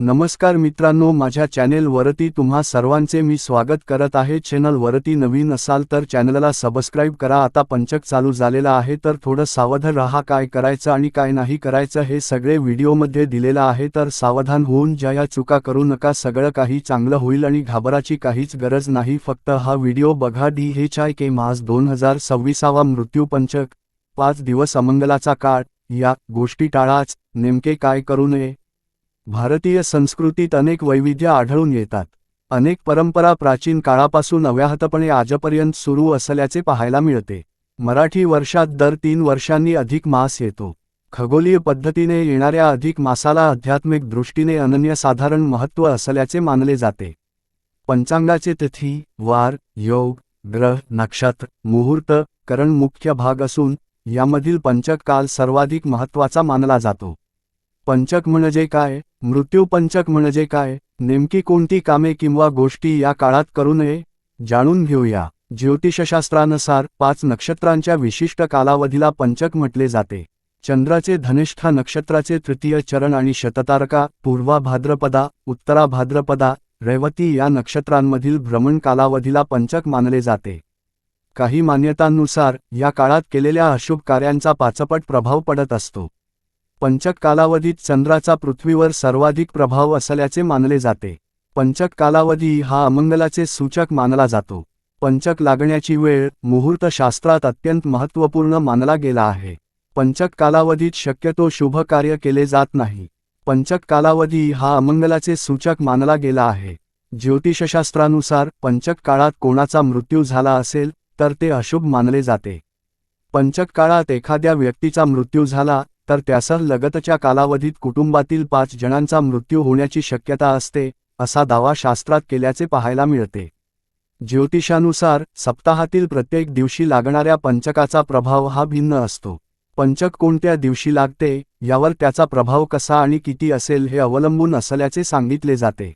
नमस्कार मित्रांनो, माझ्या चॅनेल वरती तुम्हा सर्वांचे मी स्वागत करत आहे। चॅनल वरती नवीन असाल तर चॅनलला सबस्क्राइब करा। आता पंचक चालू झालेला आहे तर थोडं सावधान राहा। काय करायचं आणि काय नाही करायचं हे सगळे व्हिडिओमध्ये दिलेलं आहे, तर सावधान होऊन ज्या चुका करू नका। सगळं काही चांगलं होईल आणि घाबराची काहीच गरज नाही। फक्त हा व्हिडिओ बघा। DHIK मास 2026 मृत्यू पंचक 5 दिवस अमंगलाचा काळ। या गोष्टी टाळाच। नेमके काय करू नये? भारतीय संस्कृतीत अनेक वैविध्य आढळून येतात। अनेक परंपरा प्राचीन काळापासून अव्याहतपणे आजपर्यंत सुरू असल्याचे पाहायला मिळते। मराठी वर्षात दर 3 वर्षांनी अधिक मास येतो। खगोलीय पद्धतीने येणाऱ्या अधिक मासाला आध्यात्मिक दृष्टीने अनन्यसाधारण महत्त्व असल्याचे मानले जाते। पंचांगाचे तिथी, वार, योग, ग्रह, नक्षत्र, मुहूर्त, करण मुख्य भाग असून यामधील पंचक काल सर्वाधिक महत्त्वाचा मानला जातो। पंचक म्हणजे काय? मृत्यू पंचक म्हणजे काय? नेमकी कोणती कामे किंवा गोष्टी या काळात करू नये? जाणून घेऊया। ज्योतिषशास्त्रानुसार 5 नक्षत्रांच्या विशिष्ट कालावधीला पंचक म्हटले जाते। चंद्राचे धनिष्ठा नक्षत्राचे तृतीय चरण आणि शततारका, पूर्वा भाद्रपदा, उत्तरा भाद्रपदा, रेवती या नक्षत्रांमधील भ्रमण कालावधीला पंचक मानले जाते। काही मान्यतांनुसार या काळात केलेल्या अशुभ कार्यांचा पाचपट प्रभाव पडत असतो। पंचक कालावधीत चंद्राचा पृथ्वीवर सर्वाधिक प्रभाव असल्याचे मानले जाते। पंचक कालावधी हा अमंगलाचे सूचक मानला जातो। पंचक लागण्याची वेळ मुहूर्त शास्त्रात अत्यंत महत्त्वपूर्ण मानला गेला आहे। पंचक कालावधीत शक्यतो शुभ कार्य केले जात नाही। पंचक कालावधी हा अमंगलाचे सूचक मानला गेला आहे। ज्योतिषशास्त्रानुसार पंचक काळात कोणाचा मृत्यू झाला असेल तर ते अशुभ मानले जाते। पंचक काळात एखाद्या व्यक्तीचा मृत्यू झाला तर त्यासह लगतच्या कालावधीत कुटुंबातील 5 जणांचा मृत्यू होण्याची शक्यता असते, असा दावा शास्त्रात केल्याचे पाहायला मिळते। ज्योतिषानुसार सप्ताहातील प्रत्येक दिवशी लागणाऱ्या पंचकाचा प्रभाव हा भिन्न असतो। पंचक कोणत्या दिवशी लागते यावर त्याचा प्रभाव कसा आणि किती असेल हे अवलंबून असल्याचे सांगितले जाते।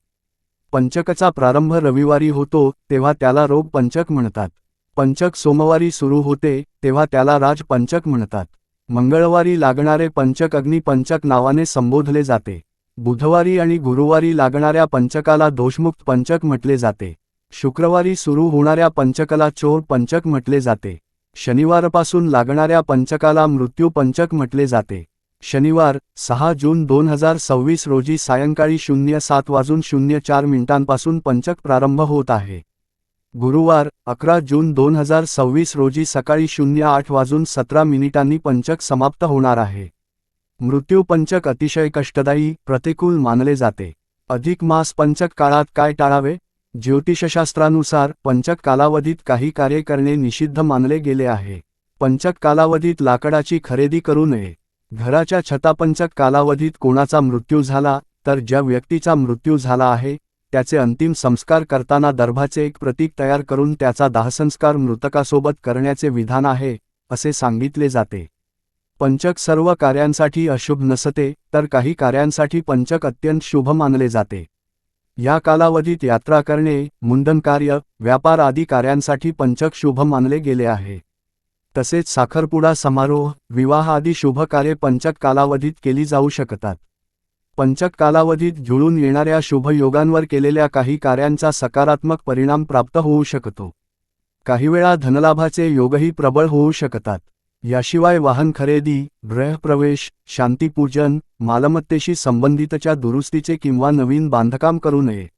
पंचकचा प्रारंभ रविवारी होतो तेव्हा त्याला रोग पंचक म्हणतात। पंचक सोमवारी सुरू होते तेव्हा त्याला राज पंचक म्हणतात। मंगळवारी लागणारे पंचक अग्नी पंचक नावाने संबोधले जाते। बुधवारी आणि गुरुवारी लागणाऱ्या पंचकाला दोषमुक्त पंचक म्हटले जाते। शुक्रवारी सुरू होणाऱ्या पंचकाला चोर पंचक म्हटले जाते। शनिवारपासून लागणाऱ्या पंचकाला मृत्यू पंचक म्हटले जाते। शनिवार 6 जून 2026 रोजी सायंकाळी 07:04 पासून पंचक प्रारंभ होत आहे। गुरुवार 11 जून 2026 रोजी सकाळी 08:17 पंचक समाप्त होणार आहे। मृत्यू पंचक अतिशय कष्टदायी, प्रतिकूल मानले जाते। अधिक मास पंचक काळात काय टाळावे? ज्योतिषशास्त्रानुसार पंचक कालावधीत काही कार्य करणे निषिद्ध मानले गेले आहे। पंचक कालावधीत लाकडाची खरेदी करू नये। घराच्या छतापंचक कालावधीत कोणाचा मृत्यू झाला तर ज्या व्यक्तीचा मृत्यू झाला आहे त्याचे अंतिम संस्कार करताना दर्भाचे एक प्रतीक तयार करून त्याचा दाहसंस्कार मृतकासोबत करण्याचे विधान आहे, असे सांगितले जाते। पंचक सर्व कार्यांसाठी अशुभ नसते, तर काही कार्यांसाठी पंचक अत्यंत शुभ मानले जाते। या कालावधीत यात्रा करणे, मुंडन कार्य, व्यापार आदी कार्यांसाठी पंचक शुभ मानले गेले आहे। तसेच साखरपुडा समारोह, विवाह आदी शुभ कार्ये पंचक कालावधीत केली जाऊ शकतात। पंचक कालावधीत जुळून येणाऱ्या शुभ योगांवर केलेल्या काही कार्यांचा सकारात्मक परिणाम प्राप्त होऊ शकतो। काही वेळा धनलाभाचे योगही प्रबळ होऊ शकतात। याशिवाय वाहन खरेदी, गृहप्रवेश, शांतीपूजन, मालमत्तेशी संबंधितच्या दुरुस्तीचे किंवा नवीन बांधकाम करू नये।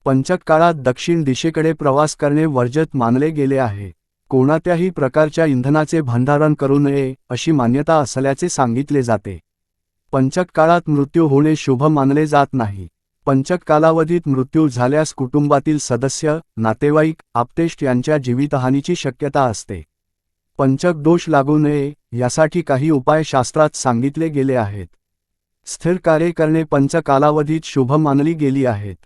पंचक काळात दक्षिण दिशेकडे प्रवास करणे वर्जित मानले गेले आहे। कोणत्याही प्रकारच्या इंधनाचे भंडारण करू नये अशी मान्यता असल्याचे सांगितले जाते। पंचक काळात मृत्यू होणे शुभ मानले जात नाही। पंचक कालावधीत मृत्यू झाल्यास कुटुंबातील सदस्य, नातेवाईक, आप्तेष्ट यांच्या जीवितहानीची शक्यता असते। पंचक दोष लागू नये यासाठी काही उपाय शास्त्रात सांगितले गेले आहेत। स्थिर कार्ये करणे पंचक कालावधीत शुभ मानली गेली आहेत।